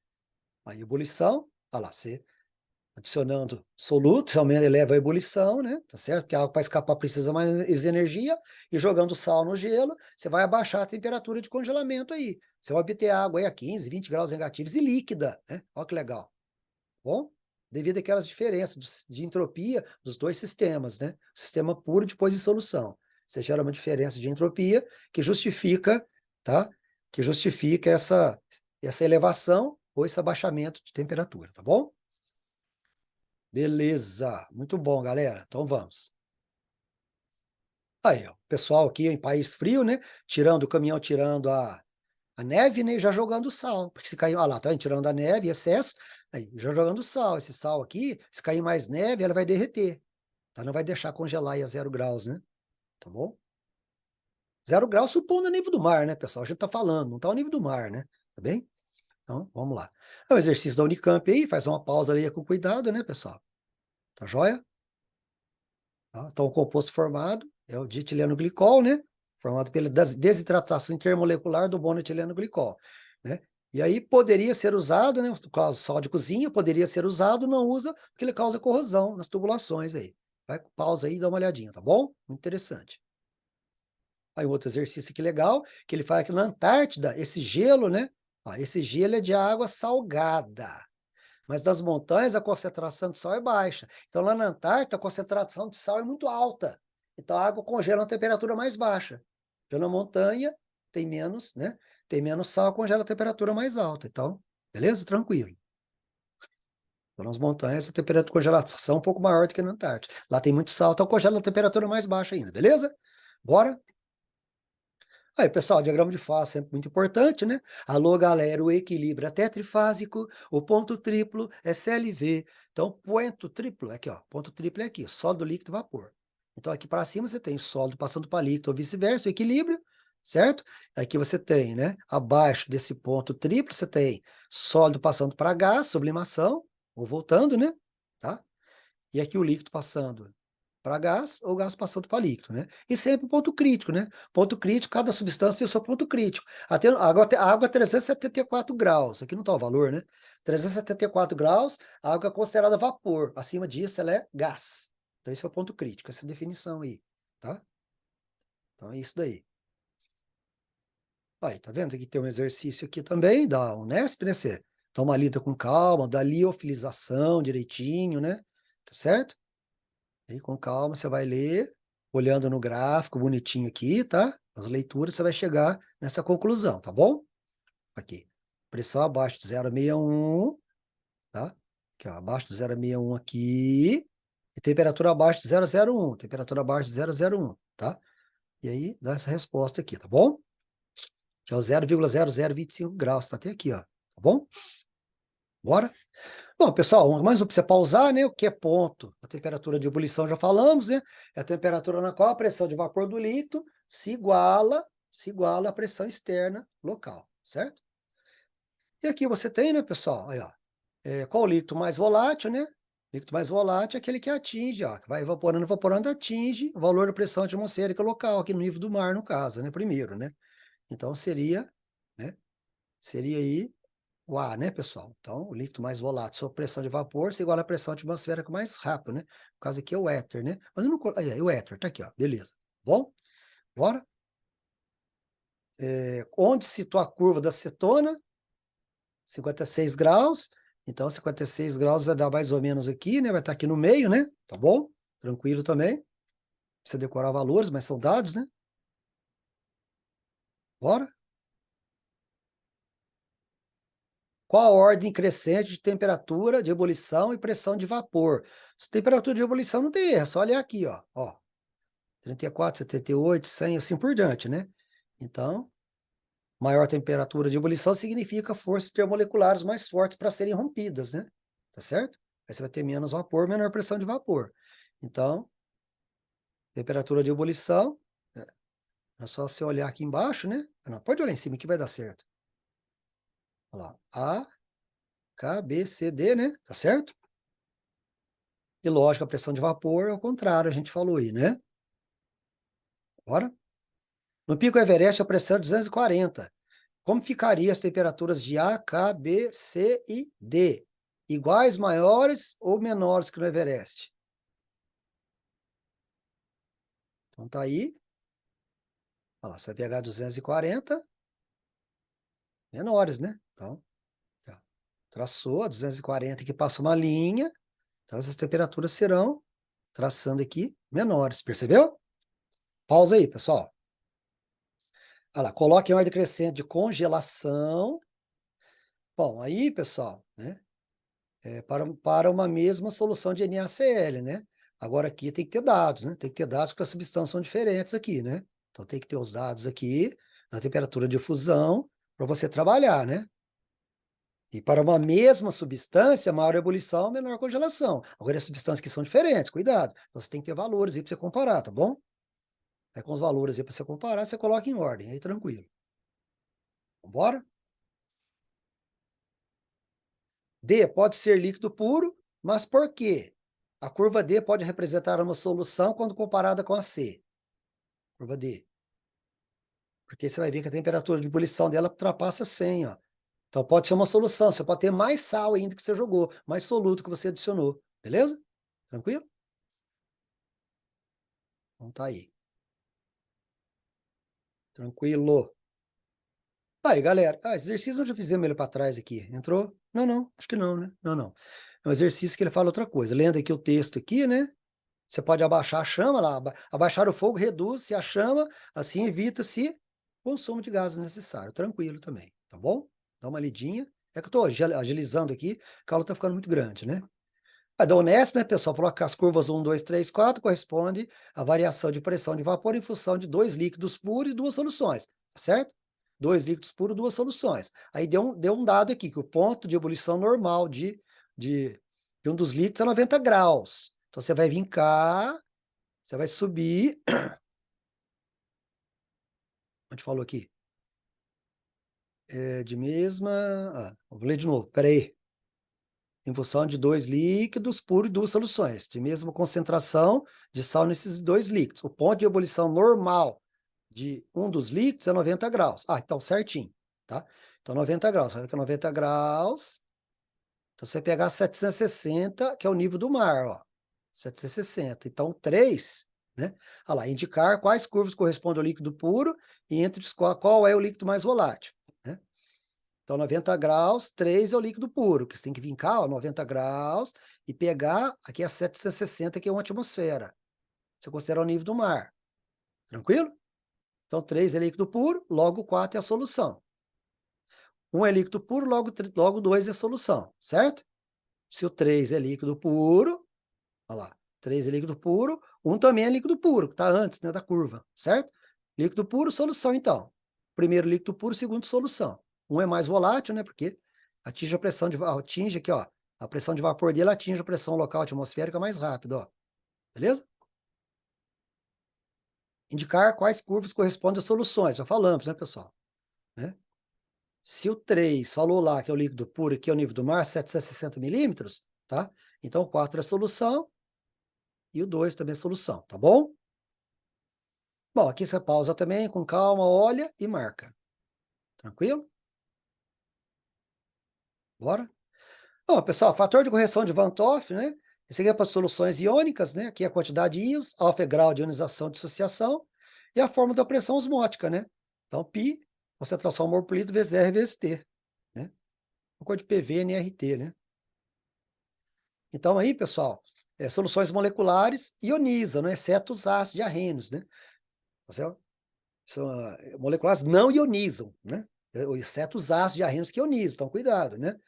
S1: Aí, ebulição, olha lá, você adicionando soluto, você eleva a ebulição, né? Tá certo? Porque a água para escapar precisa mais energia, e jogando sal no gelo, você vai abaixar a temperatura de congelamento aí. Você vai obter água aí a 15, 20 graus negativos e líquida, né? Olha que legal. Bom, devido àquelas diferenças de entropia dos dois sistemas, né? O sistema puro depois de solução. Você gera uma diferença de entropia que justifica, tá? Que justifica essa elevação ou esse abaixamento de temperatura, tá bom? Beleza, muito bom, galera. Então vamos. Aí, ó, pessoal aqui em país frio, né? Tirando o caminhão, tirando a neve, né? E já jogando sal. Porque se cair, olha lá, tá vendo? Tirando a neve, excesso, aí já jogando sal. Esse sal aqui, se cair mais neve, ela vai derreter. Tá? Não vai deixar congelar aí a 0 graus, né? Tá bom? 0 graus supondo o nível do mar, né, pessoal? A gente tá falando, não tá o nível do mar, né? Tá bem? Então, vamos lá. É o exercício da Unicamp aí, faz uma pausa ali com cuidado, né, pessoal? Tá joia? Tá? Então, o composto formado é o dietileno glicol, né? Formado pela desidratação intermolecular do monoetileno glicol, né? E aí poderia ser usado, né? No caso, sal de cozinha poderia ser usado, não usa, porque ele causa corrosão nas tubulações aí. Vai, pausa aí e dá uma olhadinha, tá bom? Muito interessante. Aí outro exercício aqui legal, que ele fala que na Antártida, esse gelo, né? Ó, esse gelo é de água salgada. Mas das montanhas a concentração de sal é baixa. Então lá na Antártida a concentração de sal é muito alta. Então a água congela a temperatura mais baixa. Já na montanha tem menos, né? Tem menos sal, congela a temperatura mais alta. Então, beleza? Tranquilo. Então, nas montanhas a temperatura de congelação é um pouco maior do que na Antártida. Lá tem muito sal, então congela a temperatura mais baixa ainda, beleza? Bora? Aí, pessoal, diagrama de fase sempre muito importante, né? Alô, galera, o equilíbrio é tetrifásico, o ponto triplo é CLV. Então, ponto triplo, aqui, ó, ponto triplo é aqui, sólido, líquido, vapor. Então, aqui para cima você tem sólido passando para líquido ou vice-versa, o equilíbrio, certo? Aqui você tem, né, abaixo desse ponto triplo, você tem sólido passando para gás, sublimação, ou voltando, né? Tá? E aqui o líquido passando para gás ou gás passando para líquido, né? E sempre o ponto crítico, né? Ponto crítico, cada substância tem o seu ponto crítico. Até, a água 374 graus, aqui não está o valor, né? 374 graus, a água é considerada vapor. Acima disso, ela é gás. Então, esse é o ponto crítico, essa definição aí, tá? Então, é isso daí. Aí, tá vendo? Aqui tem um exercício aqui também da Unesp, né? Você dá uma lida com calma, dá liofilização direitinho, né? Tá certo? Aí, com calma, você vai ler, olhando no gráfico bonitinho aqui, tá? As leituras, você vai chegar nessa conclusão, tá bom? Aqui. Pressão abaixo de 0,61, tá? Aqui, ó, abaixo de 0,61 aqui. E temperatura abaixo de 0,01. Temperatura abaixo de 0,01, tá? E aí, dá essa resposta aqui, tá bom? Que é o 0,0025 graus, tá até aqui, ó. Tá bom? Bora? Bom, pessoal, mais um para você pausar, né? O que é ponto? A temperatura de ebulição já falamos, né? É a temperatura na qual a pressão de vapor do líquido se iguala à pressão externa local, certo? E aqui você tem, né, pessoal? Aí, ó, qual o líquido mais volátil, né? O líquido mais volátil é aquele que atinge, ó, que vai evaporando, evaporando, atinge o valor da pressão atmosférica local, aqui no nível do mar, no caso, né? Primeiro, né? Então seria, né? Seria aí o ar, né, pessoal? Então, o líquido mais volátil sob pressão de vapor se iguala à pressão atmosférica mais rápido, né? No caso aqui é o éter, né? Mas eu não... Aí, o éter, tá aqui, ó. Beleza. Bom, bora? Onde se situa a curva da cetona? 56 graus. Então, 56 graus vai dar mais ou menos aqui, né? Vai estar aqui no meio, né? Tá bom? Tranquilo também. Precisa decorar valores, mas são dados, né? Bora? Qual a ordem crescente de temperatura de ebulição e pressão de vapor? Se temperatura de ebulição não tem erro, é só olhar aqui, ó. 34, 78, 100, assim por diante, né? Então, maior temperatura de ebulição significa forças termoleculares mais fortes para serem rompidas, né? Tá certo? Aí você vai ter menos vapor, menor pressão de vapor. Então, temperatura de ebulição, é só você olhar aqui embaixo, né? Não, pode olhar em cima que vai dar certo. Olha lá, A, K, B, C, D, né? Tá certo? E lógico, a pressão de vapor é o contrário, a gente falou aí, né? Bora? No Pico Everest, a pressão é 240. Como ficariam as temperaturas de A, K, B, C e D? Iguais, maiores ou menores que no Everest? Então tá aí. Olha lá, você vai pegar 240, menores, né? Então, ó, traçou a 240 que passa uma linha. Então essas temperaturas serão, traçando aqui, menores. Percebeu? Pausa aí, pessoal. Olha lá, coloque em ordem crescente de congelação. Bom, aí, pessoal, né? para uma mesma solução de NaCl, né? Agora aqui tem que ter dados, né? Tem que ter dados porque as substâncias são diferentes aqui, né? Então tem que ter os dados aqui, na temperatura de fusão, para você trabalhar, né? E para uma mesma substância, maior ebulição, menor congelação. Agora, as substâncias que são diferentes, cuidado. Então, você tem que ter valores aí para você comparar, tá bom? Aí, com os valores aí para você comparar, você coloca em ordem, aí tranquilo. Vambora? D pode ser líquido puro, mas por quê? A curva D pode representar uma solução quando comparada com a C. Curva D. Porque você vai ver que a temperatura de ebulição dela ultrapassa 100, ó. Então, pode ser uma solução. Você pode ter mais sal ainda que você jogou, mais soluto que você adicionou. Beleza? Tranquilo? Então, tá aí. Tranquilo. Aí, galera. Esse exercício nós já fizemos ele para trás aqui. Entrou? Não, não. Acho que não, né? Não, não. É um exercício que ele fala outra coisa. Lendo aqui o texto aqui, né? Você pode abaixar a chama lá. Abaixar o fogo reduz-se a chama, assim evita-se consumo de gases necessário. Tranquilo também, tá bom? Dá uma lidinha. É que eu estou agilizando aqui, porque a aula está ficando muito grande, né? A da Unesp, né, pessoal, falou que as curvas 1, 2, 3, 4 corresponde à variação de pressão de vapor em função de dois líquidos puros e duas soluções, tá certo? Dois líquidos puros, duas soluções. Aí deu um dado aqui, que o ponto de ebulição normal de um dos líquidos é 90 graus. Então, você vai vir cá, você vai subir. Onde falou aqui? De mesma... vou ler de novo, peraí. Em função de dois líquidos puros e duas soluções, de mesma concentração de sal nesses dois líquidos. O ponto de ebulição normal de um dos líquidos é 90 graus. Então certinho, tá? Então 90 graus, vai ficar 90 graus. Então você vai pegar 760, que é o nível do mar, ó. 760. Então 3, né? Olha lá, indicar quais curvas correspondem ao líquido puro e entre os qual é o líquido mais volátil, né? Então, 90 graus, 3 é o líquido puro, que você tem que vir cá, ó, 90 graus, e pegar aqui a 760, que é uma atmosfera. Você considera o nível do mar. Tranquilo? Então, 3 é líquido puro, logo 4 é a solução. 1 é líquido puro, logo 2 é a solução, certo? Se o 3 é líquido puro, olha lá, 3 é líquido puro, 1 também é líquido puro, que está antes, né, da curva, certo? Líquido puro, solução, então. Primeiro líquido puro, segundo solução. 1 é mais volátil, né, porque atinge a pressão atinge aqui, ó, a pressão de vapor dele atinge a pressão local atmosférica mais rápido, ó. Beleza? Indicar quais curvas correspondem às soluções, já falamos, né, pessoal? Né? Se o 3 falou lá que é o líquido puro, que é o nível do mar, 760 milímetros, tá? Então, o 4 é a solução e o 2 também é solução, tá bom? Bom, aqui você pausa também, com calma, olha e marca. Tranquilo? Bora? Bom, pessoal, fator de correção de Van 't Hoff, né? Esse aqui é para soluções iônicas, né? Aqui é a quantidade de íons, alfa é grau de ionização de dissociação, e a fórmula da pressão osmótica, né? Então, π, concentração mol por litro vezes R vezes T, né? Uma coisa de PV, NRT, né? Então, aí, pessoal, soluções moleculares ionizam, né? Exceto os ácidos diarrênios, né? São moleculares não ionizam, né? Exceto os ácidos diarrênios que ionizam, então cuidado, né?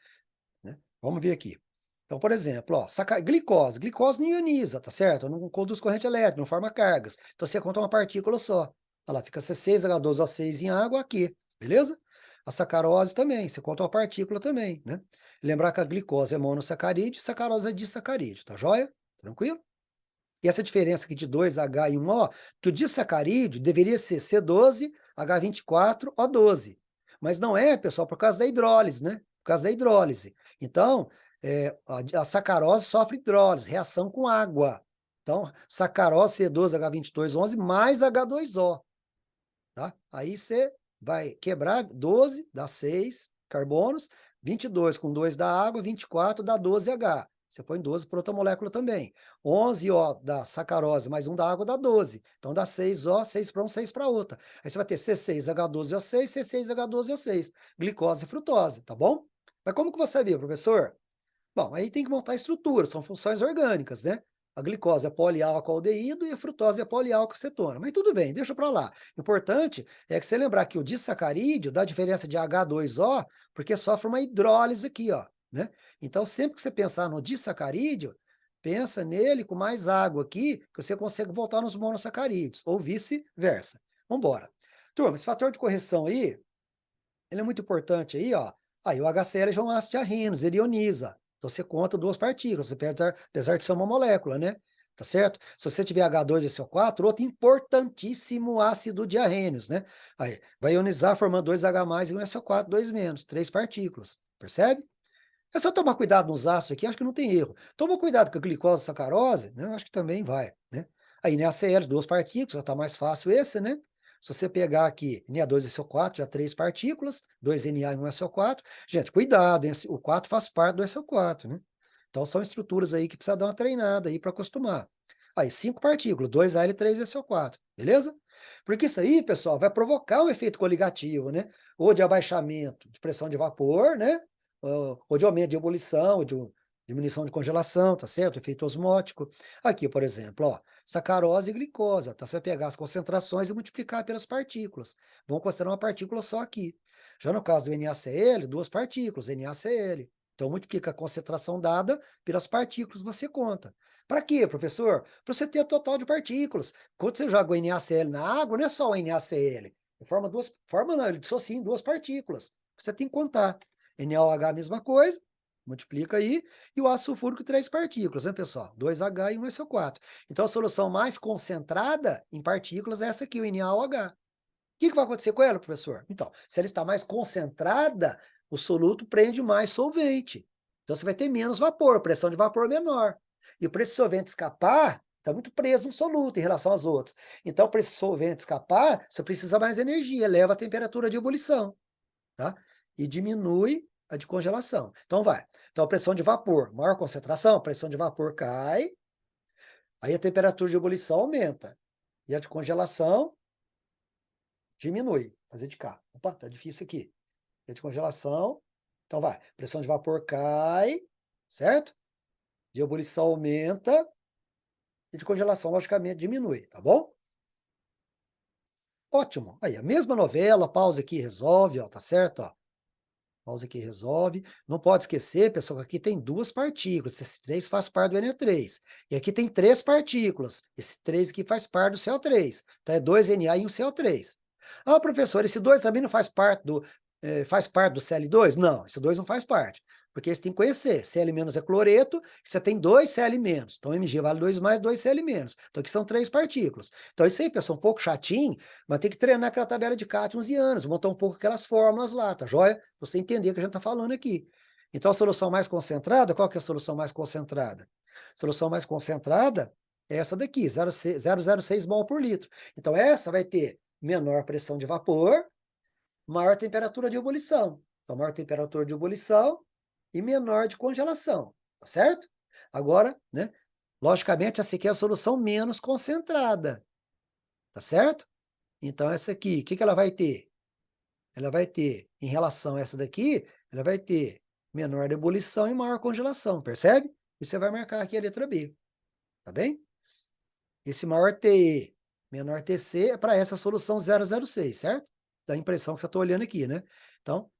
S1: Vamos ver aqui. Então, por exemplo, ó, glicose. Glicose não ioniza, tá certo? Não conduz corrente elétrica, não forma cargas. Então, você conta uma partícula só. Olha lá, fica C6H12O6 em água aqui, beleza? A sacarose também, você conta uma partícula também, né? Lembrar que a glicose é monossacarídeo, sacarose é disacarídeo, tá joia? Tranquilo? E essa diferença aqui de 2H e 1O, que o disacarídeo deveria ser C12H24O12. Mas não é, pessoal, por causa da hidrólise, né? Por causa da hidrólise. Então, a sacarose sofre hidrólise, reação com água. Então, sacarose C12H22O11 mais H2O. Tá? Aí você vai quebrar 12, dá 6 carbonos, 22 com 2 dá água, 24 dá 12H. Você põe 12 por outra molécula também. 11O dá sacarose, mais 1 da água dá 12. Então dá 6O, 6 para um, 6 para outra. Aí você vai ter C6H12O6, C6H12O6. Glicose e frutose, tá bom? Mas como que você viu, professor? Bom, aí tem que montar a estrutura, são funções orgânicas, né? A glicose é poliálcool-aldeído e a frutose é poliálcool-cetona. Mas tudo bem, deixa para lá. O importante é que você lembrar que o disacarídeo dá diferença de H2O porque sofre uma hidrólise aqui, ó. né? Então, sempre que você pensar no disacarídeo, pensa nele com mais água aqui, que você consegue voltar nos monossacarídeos, ou vice-versa. Vamos embora. Turma, esse fator de correção aí, ele é muito importante aí, ó. Aí o HCl já é um ácido de arrinos, ele ioniza. Então você conta duas partículas, apesar de ser uma molécula, né? Tá certo? Se você tiver H2SO4, outro importantíssimo ácido de arrênios, né? Aí vai ionizar formando 2H+, e um SO4, 2-, três partículas. Percebe? É só tomar cuidado nos ácidos aqui, acho que não tem erro. Toma cuidado com a glicose e sacarose, né? Acho que também vai, né? Aí NaCl, duas partículas, já tá mais fácil esse, né? Se você pegar aqui Na2SO4, já três partículas, 2Na e um SO4. Gente, cuidado, hein? O 4 faz parte do SO4, né? Então são estruturas aí que precisa dar uma treinada aí para acostumar. Aí, cinco partículas, 2Al e 3SO4, beleza? Porque isso aí, pessoal, vai provocar um efeito coligativo, né? Ou de abaixamento de pressão de vapor, né? Ou de aumento de ebulição, ou de diminuição de congelação, tá certo? Efeito osmótico. Aqui, por exemplo, ó, sacarose e glicose, ó, tá? Você vai pegar as concentrações e multiplicar pelas partículas. Vamos considerar uma partícula só aqui. Já no caso do NaCl, duas partículas, NaCl. Então, multiplica a concentração dada pelas partículas, você conta. Para quê, professor? Para você ter a total de partículas. Quando você joga o NaCl na água, não é só o NaCl. Forma não, ele dissocia em duas partículas. Você tem que contar. NaOH, mesma coisa, multiplica aí, e o ácido sulfúrico, três partículas, né, pessoal? 2H e um SO4. Então, a solução mais concentrada em partículas é essa aqui, o NaOH. O que vai acontecer com ela, professor? Então, se ela está mais concentrada, o soluto prende mais solvente. Então, você vai ter menos vapor, pressão de vapor menor. E para esse solvente escapar, está muito preso no soluto em relação aos outros. Então, para esse solvente escapar, você precisa mais energia, eleva a temperatura de ebulição, tá? E diminui a de congelação. Então, vai. Então, a pressão de vapor, maior concentração, a pressão de vapor cai, aí a temperatura de ebulição aumenta. E a de congelação diminui. Fazer de cá. Opa, tá difícil aqui. E a de congelação, então vai. Pressão de vapor cai, certo? De ebulição aumenta, e de congelação, logicamente, diminui, tá bom? Ótimo. Aí, a mesma novela, pausa aqui, resolve, ó, tá certo? Ó. Pausa aqui, resolve. Não pode esquecer, pessoal, que aqui tem duas partículas. Esse 3 faz parte do NO3. E aqui tem três partículas. Esse 3 aqui faz parte do CO3. Então, é 2Na e um CO3. Ah, professor, esse 2 também não faz parte do Cl2? Não, esse 2 não faz parte. Porque você tem que conhecer. Cl- é cloreto, você tem dois Cl-. Então, Mg vale 2 mais, 2 Cl-. Então, aqui são três partículas. Então, isso aí, pessoal, um pouco chatinho, mas tem que treinar aquela tabela de cátions e ânions, montar um pouco aquelas fórmulas lá, tá joia? Pra você entender o que a gente está falando aqui. Então, a solução mais concentrada, qual que é a solução mais concentrada? A solução mais concentrada é essa daqui, 0,06 mol por litro. Então, essa vai ter menor pressão de vapor, maior temperatura de ebulição. Então, maior temperatura de ebulição e menor de congelação, tá certo? Agora, né, logicamente, essa aqui é a solução menos concentrada, tá certo? Então, essa aqui, o que que ela vai ter? Ela vai ter, em relação a essa daqui, ela vai ter menor ebulição e maior congelação, percebe? E você vai marcar aqui a letra B, tá bem? Esse maior TE, menor TC é para essa solução 006, certo? Da impressão que você está olhando aqui, né? Então,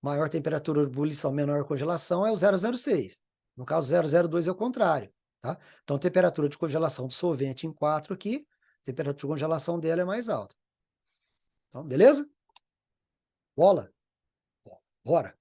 S1: maior temperatura de ebulição, menor congelação é o 006. No caso, 002 é o contrário, tá? Então, temperatura de congelação do solvente em 4 aqui, temperatura de congelação dela é mais alta. Então, beleza? Bola? Bora!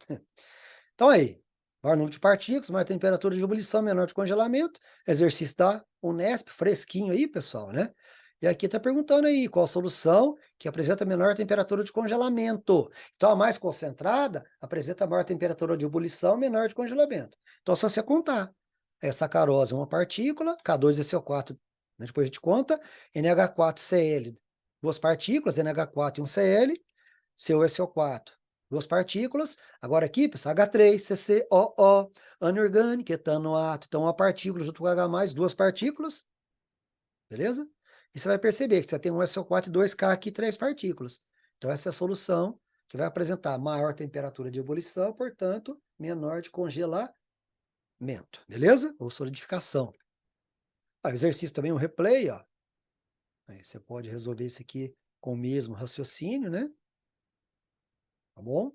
S1: Então aí, maior número de partículas, maior temperatura de ebulição, menor de congelamento, exercício da Unesp, fresquinho aí, pessoal, né? E aqui está perguntando aí, qual a solução que apresenta menor temperatura de congelamento? Então, a mais concentrada apresenta maior temperatura de ebulição, menor de congelamento. Então, só você contar. Sacarose é uma partícula, K2SO4, né, depois a gente conta, NH4Cl, duas partículas, NH4 e um Cl, CuSO4, duas partículas. Agora aqui, pessoal, H3CCOO, anorgânico, etanoato. Então, uma partícula junto com H+, duas partículas, beleza? E você vai perceber que você tem um SO4 e 2K aqui, três partículas. Então, essa é a solução que vai apresentar maior temperatura de ebulição, portanto, menor de congelamento, beleza? Ou solidificação. O exercício também é um replay, ó. Aí você pode resolver isso aqui com o mesmo raciocínio, né? Tá bom?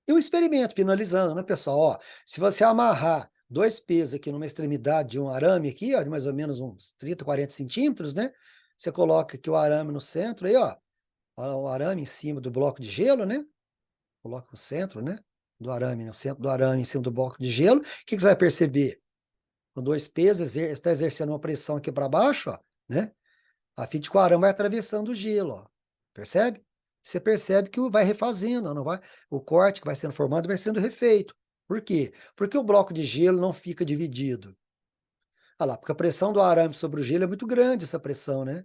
S1: E um experimento, finalizando, né, pessoal? Ó, se você amarrar 2 pesos aqui numa extremidade de um arame aqui, ó, de mais ou menos uns 30, 40 centímetros, né? Você coloca aqui o arame no centro aí, ó, o arame em cima do bloco de gelo, né? Coloca no centro, né? Do arame, no centro do arame, em cima do bloco de gelo. O que que você vai perceber? Com 2 pesos, está exercendo uma pressão aqui para baixo, ó, né? A fim de que o arame vai atravessando o gelo, ó. Percebe? Você percebe que vai refazendo, não vai, o corte que vai sendo formado vai sendo refeito. Por quê? Porque o bloco de gelo não fica dividido. Ah lá, porque a pressão do arame sobre o gelo é muito grande, essa pressão, né?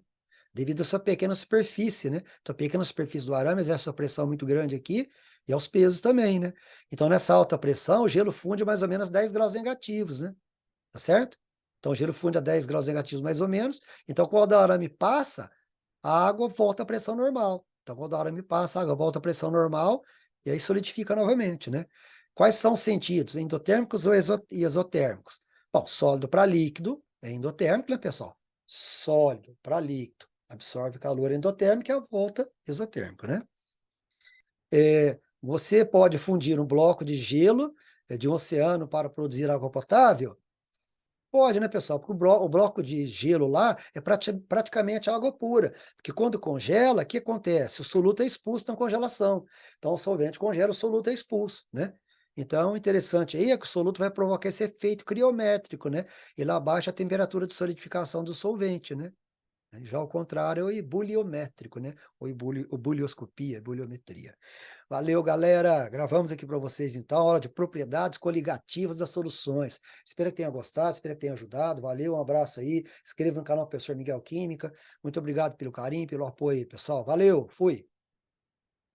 S1: Devido à sua pequena superfície, né? Então, a pequena superfície do arame exerce uma pressão muito grande aqui e aos pesos também, né? Então, nessa alta pressão, o gelo funde mais ou menos 10 graus negativos, né? Tá certo? Então, o gelo funde a 10 graus negativos mais ou menos. Então, quando o arame passa, a água volta à pressão normal. Então, quando a arame passa, a água volta à pressão normal e aí solidifica novamente, né? Quais são os sentidos? Endotérmicos ou exotérmicos? Bom, sólido para líquido é endotérmico, né, pessoal? Sólido para líquido absorve calor endotérmico e a volta exotérmico, né? Você pode fundir um bloco de gelo de um oceano para produzir água potável? Pode, né, pessoal? Porque o bloco de gelo lá é praticamente água pura. Porque quando congela, o que acontece? O soluto é expulso na congelação. Então, o solvente congela, o soluto é expulso, né? Então, o interessante aí é que o soluto vai provocar esse efeito criométrico, né? Ele abaixa a temperatura de solidificação do solvente, né? Já ao contrário, é o buliométrico, né? Ou bulioscopia, buliometria. Valeu, galera. Gravamos aqui para vocês, então, aula de propriedades coligativas das soluções. Espero que tenha gostado, espero que tenha ajudado. Valeu, um abraço aí. Inscreva no canal Professor Miguel Química. Muito obrigado pelo carinho, pelo apoio aí, pessoal. Valeu, fui.